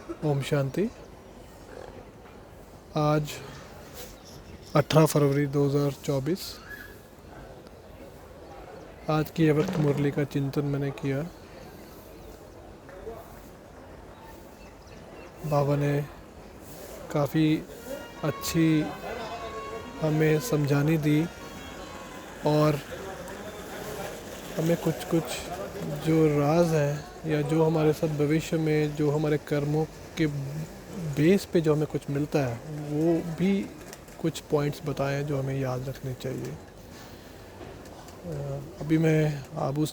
ओम शांति। आज 18 फरवरी 2024। आज की अवक्त मुरली का चिंतन मैंने किया। बाबा ने काफ़ी अच्छी हमें समझानी दी और हमें कुछ कुछ जो राज हैं या जो हमारे साथ भविष्य में जो हमारे कर्मों के बेस पे जो हमें कुछ मिलता है वो भी कुछ पॉइंट्स बताए हैं जो हमें याद रखने चाहिए। अभी मैं आबू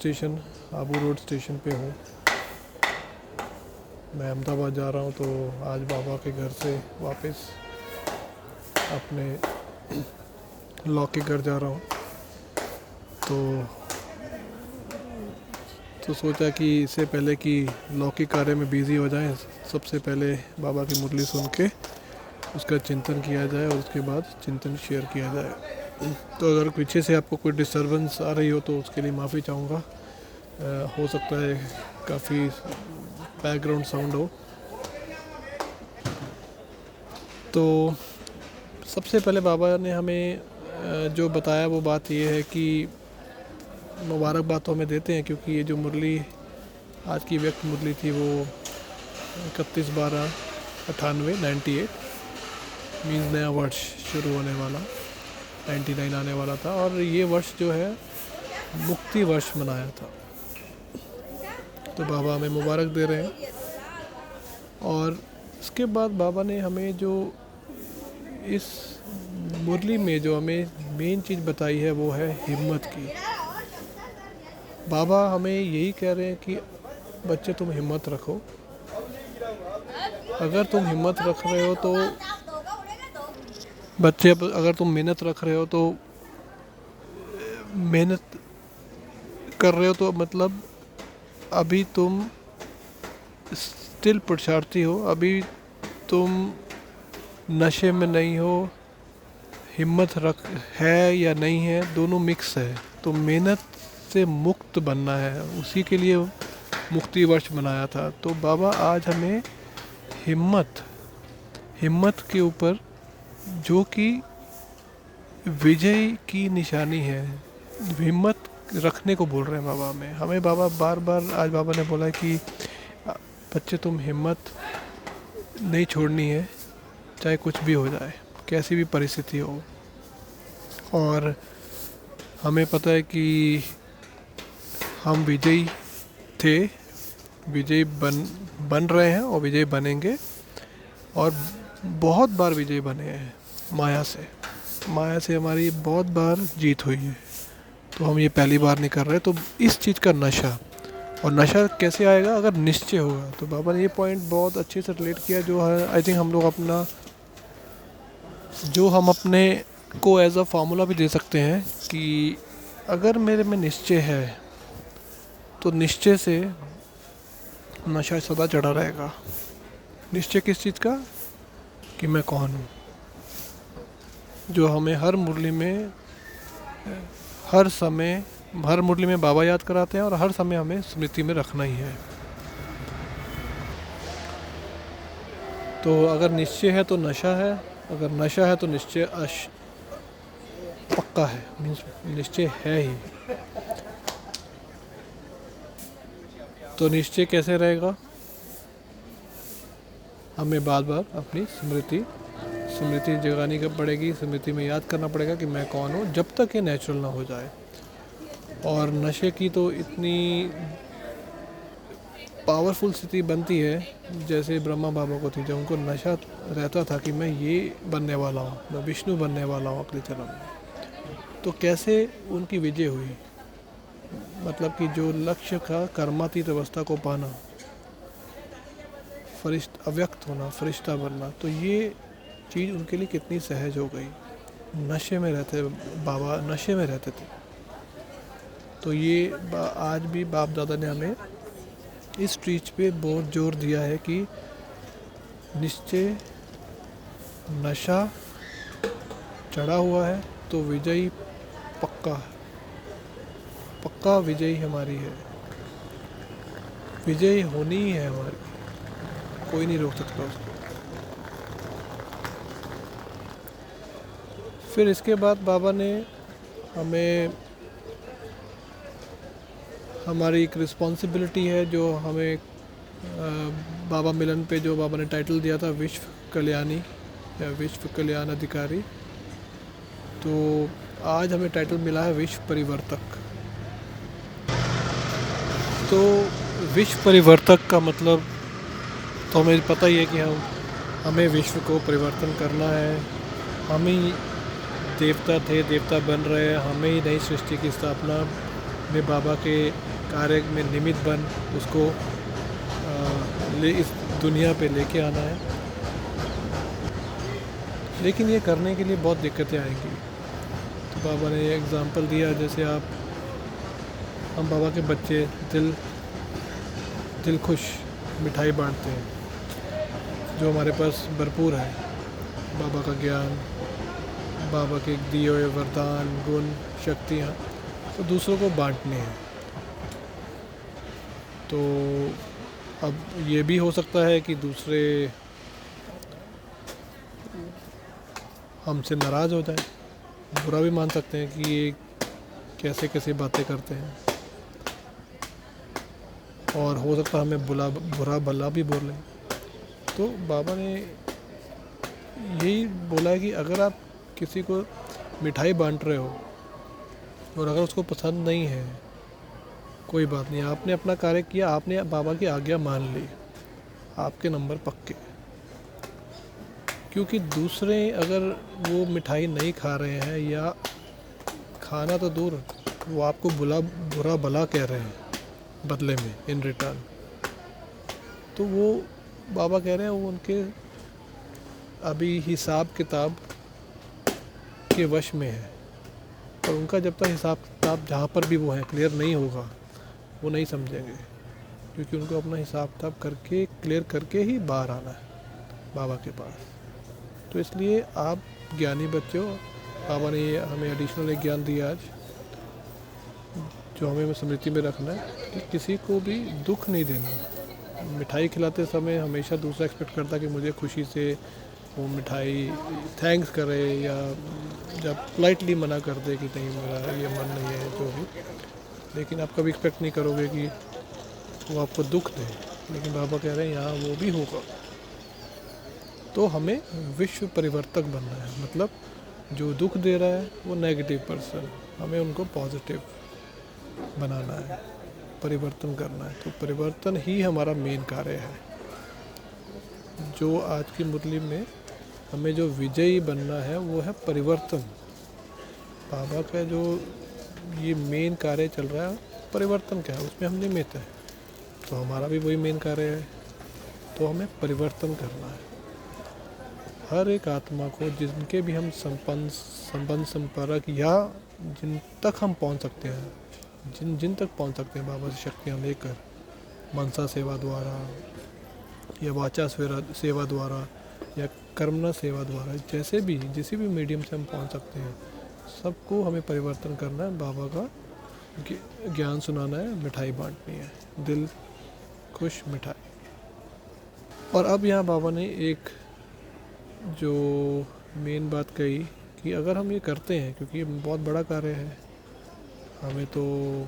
रोड स्टेशन पे हूँ। मैं अहमदाबाद जा रहा हूँ, तो आज बाबा के घर से वापस अपने लॉ के घर जा रहा हूँ। तो सोचा कि इससे पहले कि लॉ के कार्य में बिज़ी हो जाएं, सबसे पहले बाबा की मुरली सुन के उसका चिंतन किया जाए और उसके बाद चिंतन शेयर किया जाए। तो अगर पीछे से आपको कोई डिस्टर्बेंस आ रही हो तो उसके लिए माफ़ी चाहूँगा। हो सकता है काफ़ी बैकग्राउंड साउंड हो। तो सबसे पहले बाबा ने हमें जो बताया वो बात ये है कि मुबारकबाद तो हमें देते हैं, क्योंकि ये जो मुरली आज की व्यक्त मुरली थी वो 31/12/98 मीन्स नया वर्ष शुरू होने वाला, 99 आने वाला था। और ये वर्ष जो है मुक्ति वर्ष मनाया था। तो बाबा हमें मुबारक दे रहे हैं। और इसके बाद बाबा ने हमें जो इस मुरली में जो हमें मेन चीज़ बताई है वो है हिम्मत की। बाबा हमें यही कह रहे हैं कि बच्चे तुम हिम्मत रखो। अगर तुम हिम्मत रख रहे हो तो बच्चे, अगर तुम मेहनत रख रहे हो तो मेहनत कर रहे हो तो मतलब अभी तुम स्टिल पुरुषार्थी हो, अभी तुम नशे में नहीं हो। हिम्मत रख है या नहीं है, दोनों मिक्स है। तो मेहनत से मुक्त बनना है, उसी के लिए मुक्ति वर्ष मनाया था। तो बाबा आज हमें हिम्मत के ऊपर, जो कि विजय की निशानी है, हिम्मत रखने को बोल रहे हैं बाबा हमें बाबा बार बार आज बाबा ने बोला कि बच्चे तुम हिम्मत नहीं छोड़नी है, चाहे कुछ भी हो जाए, कैसी भी परिस्थिति हो। और हमें पता है कि हम विजयी थे, विजयी बन रहे हैं और विजयी बनेंगे। और बहुत बार विजयी बने हैं माया से हमारी बहुत बार जीत हुई है। तो हम ये पहली बार नहीं कर रहे। तो इस चीज़ का नशा, और नशा कैसे आएगा? अगर निश्चय होगा। तो बाबा ने ये पॉइंट बहुत अच्छे से रिलेट किया, जो है आई थिंक हम लोग अपने को एज अ फार्मूला भी दे सकते हैं कि अगर मेरे में निश्चय है तो निश्चय से नशा सदा चढ़ा रहेगा। निश्चय किस चीज़ का? कि मैं कौन हूँ, जो हमें हर मुरली में बाबा याद कराते हैं और हर समय हमें स्मृति में रखना ही है। तो अगर निश्चय है तो नशा है, अगर नशा है तो निश्चय पक्का है, मीन्स निश्चय है ही। तो निश्चय कैसे रहेगा? हमें बार बार अपनी स्मृति जगानी पड़ेगी, स्मृति में याद करना पड़ेगा कि मैं कौन हूँ, जब तक ये नेचुरल ना हो जाए। और नशे की तो इतनी पावरफुल स्थिति बनती है, जैसे ब्रह्मा बाबा को थी, जब उनको नशा रहता था कि मैं ये बनने वाला हूँ, मैं विष्णु बनने वाला हूँ अगले जन्म में। तो कैसे उनकी विजय हुई? मतलब कि जो लक्ष्य का कर्मातीत अवस्था को पाना, अव्यक्त होना, फरिश्ता बनना, तो ये चीज़ उनके लिए कितनी सहज हो गई। नशे में रहते बाबा, नशे में रहते थे। तो ये आज भी बाप दादा ने हमें इस चीज़ पे बहुत जोर दिया है कि निश्चय, नशा चढ़ा हुआ है तो विजयी पक्का विजयी हमारी है, विजयी होनी ही है हमारी। कोई नहीं रोक सकता उसको। फिर इसके बाद बाबा ने हमें, हमारी एक रिस्पॉन्सिबिलिटी है जो हमें बाबा मिलन पे जो बाबा ने टाइटल दिया था विश्व कल्याणी या विश्व कल्याण अधिकारी, तो आज हमें टाइटल मिला है विश्व परिवर्तक। तो विश्व परिवर्तक का मतलब तो हमें पता ही है कि हमें विश्व को परिवर्तन करना है। हम ही देवता थे, देवता बन रहे हैं, हमें ही नई सृष्टि की स्थापना में बाबा के कार्य में निमित्त बन उसको इस दुनिया पे लेके आना है। लेकिन ये करने के लिए बहुत दिक्कतें आएंगी। तो बाबा ने एग्ज़ाम्पल दिया, जैसे हम बाबा के बच्चे दिल खुश मिठाई बांटते हैं जो हमारे पास भरपूर है, बाबा का ज्ञान, बाबा के दिए हुए वरदान, गुण, शक्तियाँ, तो दूसरों को बांटने हैं। तो अब ये भी हो सकता है कि दूसरे हमसे नाराज़ हो जाए, बुरा भी मान सकते हैं कि ये कैसे कैसे बातें करते हैं, और हो सकता है हमें बुरा भला भी बोल लें। तो बाबा ने यही बोला है कि अगर आप किसी को मिठाई बांट रहे हो और अगर उसको पसंद नहीं है, कोई बात नहीं, आपने अपना कार्य किया, आपने बाबा की आज्ञा मान ली, आपके नंबर पक्के। क्योंकि दूसरे अगर वो मिठाई नहीं खा रहे हैं, या खाना तो दूर, वो आपको बुरा भला कह रहे हैं बदले में, इन रिटर्न, तो वो बाबा कह रहे हैं वो उनके अभी हिसाब किताब के वश में है। और उनका जब तक हिसाब किताब जहाँ पर भी वो है क्लियर नहीं होगा, वो नहीं समझेंगे, क्योंकि उनको अपना हिसाब किताब करके क्लियर करके ही बाहर आना है बाबा के पास। तो इसलिए आप ज्ञानी बच्चे हो, बाबा ने हमें एडिशनल एक ज्ञान दिया आज, जो हमें स्मृति में रखना है कि किसी को भी दुख नहीं देना। मिठाई खिलाते समय हमेशा दूसरा एक्सपेक्ट करता कि मुझे खुशी से वो मिठाई थैंक्स करे, या जब पोलाइटली मना कर दे कि नहीं मेरा ये मन नहीं है जो भी, लेकिन आप कभी एक्सपेक्ट नहीं करोगे कि वो आपको दुख दे। लेकिन बाबा कह रहे हैं यहाँ वो भी होगा। तो हमें विश्व परिवर्तक बनना है, मतलब जो दुख दे रहा है वो नेगेटिव पर्सन, हमें उनको पॉजिटिव बनाना है, परिवर्तन करना है। तो परिवर्तन ही हमारा मेन कार्य है। जो आज की मुरली में हमें जो विजयी बनना है वो है परिवर्तन। बाबा का जो ये मेन कार्य चल रहा है, परिवर्तन क्या है, उसमें हम निमित्त है, तो हमारा भी वही मेन कार्य है। तो हमें परिवर्तन करना है। हर एक आत्मा को, जिनके भी हम संबंध संपर्क या जिन तक हम पहुंच सकते हैं, जिन तक पहुंच सकते हैं बाबा से शक्तियाँ लेकर, मनसा सेवा द्वारा या वाचा सेवा द्वारा या कर्मणा सेवा द्वारा, जैसे भी जिसी भी मीडियम से हम पहुंच सकते हैं, सबको हमें परिवर्तन करना है। बाबा का ज्ञान सुनाना है, मिठाई बांटनी है, दिल खुश मिठाई। और अब यहाँ बाबा ने एक जो मेन बात कही कि अगर हम ये करते हैं, क्योंकि ये बहुत बड़ा कार्य है, हमें तो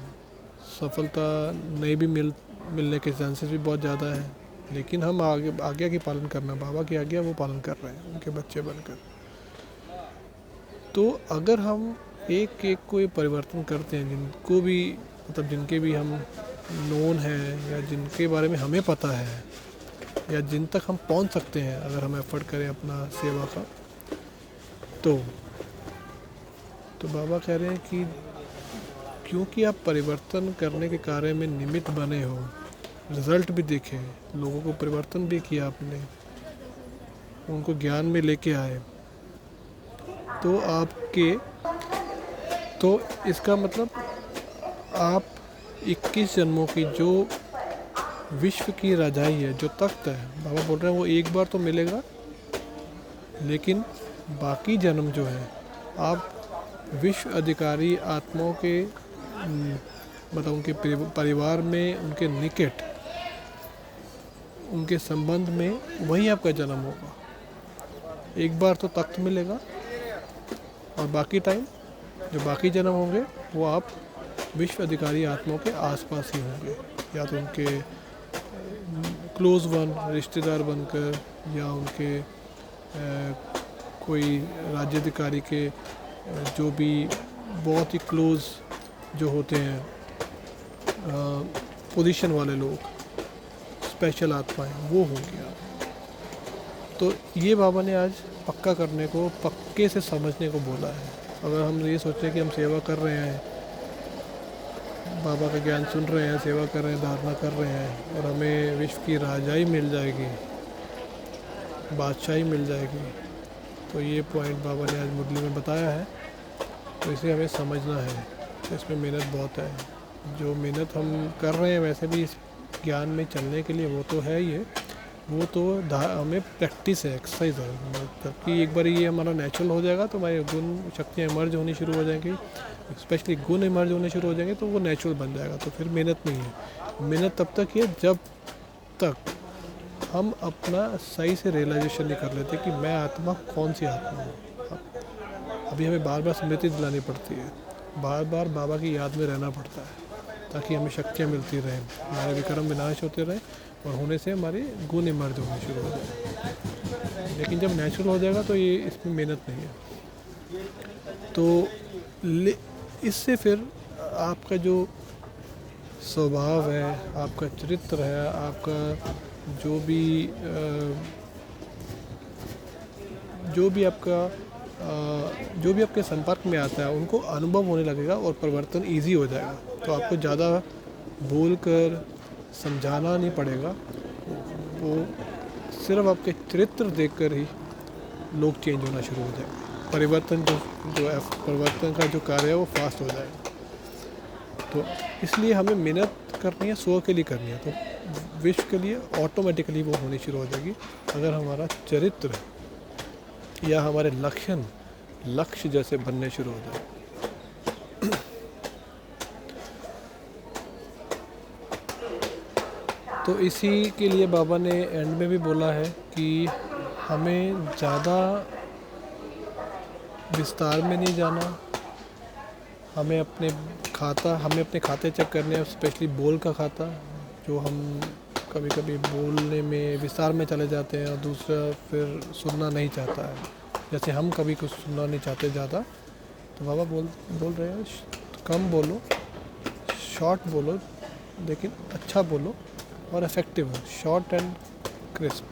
सफलता नहीं भी मिलने के चांसेस भी बहुत ज़्यादा है, लेकिन हम आज्ञा की पालन करना, बाबा की आज्ञा वो पालन कर रहे हैं उनके बच्चे बनकर। तो अगर हम एक एक को परिवर्तन करते हैं, जिनको भी, मतलब जिनके भी हम नोन हैं या जिनके बारे में हमें पता है या जिन तक हम पहुंच सकते हैं, अगर हम एफर्ट करें अपना सेवा का, तो बाबा कह रहे हैं कि क्योंकि आप परिवर्तन करने के कार्य में निमित्त बने हो, रिज़ल्ट भी देखे, लोगों को परिवर्तन भी किया आपने, उनको ज्ञान में लेके आए, तो इसका मतलब आप 21 जन्मों की जो विश्व की राजाई है, जो तख्त है, बाबा बोल रहे हैं वो एक बार तो मिलेगा, लेकिन बाकी जन्म जो है आप विश्व अधिकारी आत्माओं के, मतलब उनके परिवार में, उनके निकट उनके संबंध में वहीं आपका जन्म होगा। एक बार तो तख्त मिलेगा और बाकी टाइम जो बाकी जन्म होंगे वो आप विश्व अधिकारी आत्माओं के आसपास ही होंगे, या तो उनके क्लोज वन रिश्तेदार बनकर, या उनके कोई राज्याधिकारी के जो भी बहुत ही क्लोज जो होते हैं पोजीशन वाले लोग, स्पेशल आत्माएं, वो होंगे आप। तो ये बाबा ने आज पक्का करने को, पक्के से समझने को बोला है। अगर हम ये सोच रहे हैं कि हम सेवा कर रहे हैं, बाबा का ज्ञान सुन रहे हैं, सेवा कर रहे हैं, धारणा कर रहे हैं और हमें विश्व की राजाई मिल जाएगी, बादशाही मिल जाएगी, तो ये पॉइंट बाबा ने आज मुरली में बताया है। तो इसे हमें समझना है, तो इसमें मेहनत बहुत है। जो मेहनत हम कर रहे हैं वैसे भी इस ज्ञान में चलने के लिए, वो तो है ही है, वो तो हमें प्रैक्टिस है, एक्सरसाइज है। मतलब कि एक बार ये हमारा नेचुरल हो जाएगा तो हमारे गुण शक्तियाँ इमर्ज होनी शुरू हो जाएंगी, स्पेशली गुण इमर्ज होने शुरू हो जाएंगे, तो वो नेचुरल बन जाएगा। तो फिर मेहनत नहीं है। मेहनत तब तक है जब तक हम अपना सही से रियलाइजेशन नहीं कर लेते कि मैं आत्मा कौन सी आत्मा हूँ। अभी हमें बार बार स्मृति दिलानी पड़ती है, बार बार बाबा की याद में रहना पड़ता है, ताकि हमें शक्तियाँ मिलती रहें, हमारे विक्रम विनाश होते रहें और होने से हमारे गुण इमर्ज होने शुरू हो जाए। लेकिन जब नेचुरल हो जाएगा तो ये इसमें मेहनत नहीं है। तो इससे फिर आपका जो स्वभाव है, आपका चरित्र है, आपका जो भी आपके संपर्क में आता है उनको अनुभव होने लगेगा और परिवर्तन इजी हो जाएगा। तो आपको ज़्यादा बोल कर समझाना नहीं पड़ेगा, वो सिर्फ आपके चरित्र देखकर ही लोग चेंज होना शुरू हो जाएंगे। परिवर्तन का जो कार्य है वो फास्ट हो जाएगा। तो इसलिए हमें मेहनत करनी है, स्व के लिए करनी है, तो विश्व के लिए ऑटोमेटिकली वो होनी शुरू हो जाएगी अगर हमारा चरित्र या हमारे लक्ष्य जैसे बनने शुरू हो जाए। तो इसी के लिए बाबा ने एंड में भी बोला है कि हमें ज़्यादा विस्तार में नहीं जाना, हमें अपने खाते चेक करने हैं, स्पेशली बोल का खाता, जो हम कभी कभी बोलने में विस्तार में चले जाते हैं और दूसरा फिर सुनना नहीं चाहता है। जैसे हम कभी कुछ सुनना नहीं चाहते ज़्यादा, तो बाबा बोल रहे हैं कम बोलो, शॉर्ट बोलो, लेकिन अच्छा बोलो और इफ़ेक्टिव हो, शॉर्ट एंड क्रिस्प।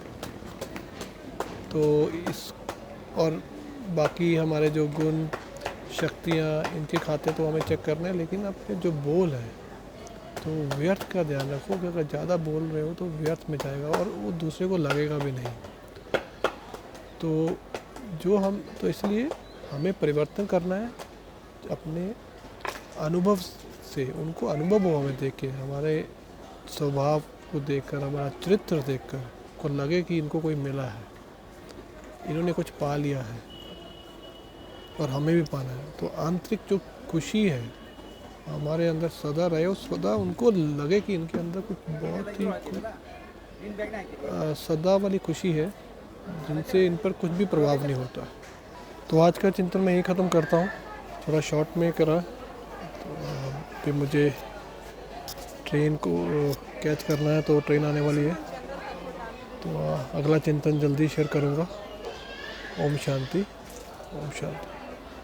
तो और बाकी हमारे जो गुण शक्तियाँ इनके खाते तो हमें चेक करना है, लेकिन आपके जो बोल है तो व्यर्थ का ध्यान रखो कि अगर ज़्यादा बोल रहे हो तो व्यर्थ में जाएगा और वो दूसरे को लगेगा भी नहीं। तो इसलिए हमें परिवर्तन करना है अपने अनुभव से, उनको अनुभव हो हमें देख के, हमारे स्वभाव को देखकर, हमारा चरित्र देखकर को लगे कि इनको कोई मिला है, इन्होंने कुछ पा लिया है और हमें भी पाना है। तो आंतरिक जो खुशी है हमारे अंदर सदा रहे, और सदा उनको लगे कि इनके अंदर कुछ बहुत ही सदा वाली खुशी है जिनसे इन पर कुछ भी प्रभाव नहीं होता। तो आज का चिंतन मैं यही ख़त्म करता हूँ, थोड़ा शॉर्ट में करा। तो फिर मुझे ट्रेन को कैच करना है, तो ट्रेन आने वाली है, तो अगला चिंतन जल्दी शेयर करूँगा। ओम शांति, ओम शांति।